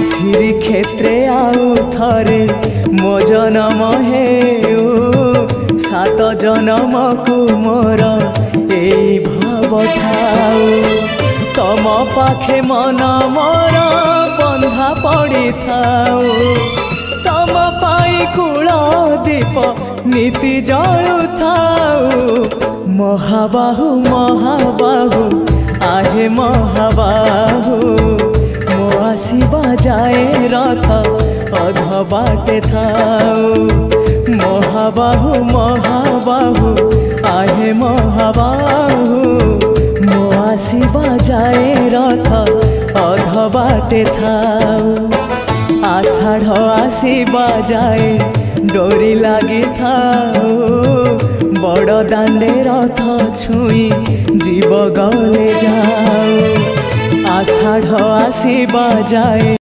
श्रीक्षेत्रे आउ थरे मो जनम हेउ सात जनम को मोर एई भाव ठाउ तम पाखे मन मोर बंधा पड़ी थाउ तम पाई कूल दीप नीति जलु थाउ महाबाहु महाबाहु आहे महाबाहु मो आसीबा जाए रथ अध बाटे थाउ महाबाहु महाबाहु आहे महाबाहु मो आसीबा जाए रथ अध बाटे थाउ आषाढ़ आसीबा जाए डोरी लगी थाउ बड़ दांडे रथ छुई जीव गले जाऊ आषाढ़ आसीबा जाए।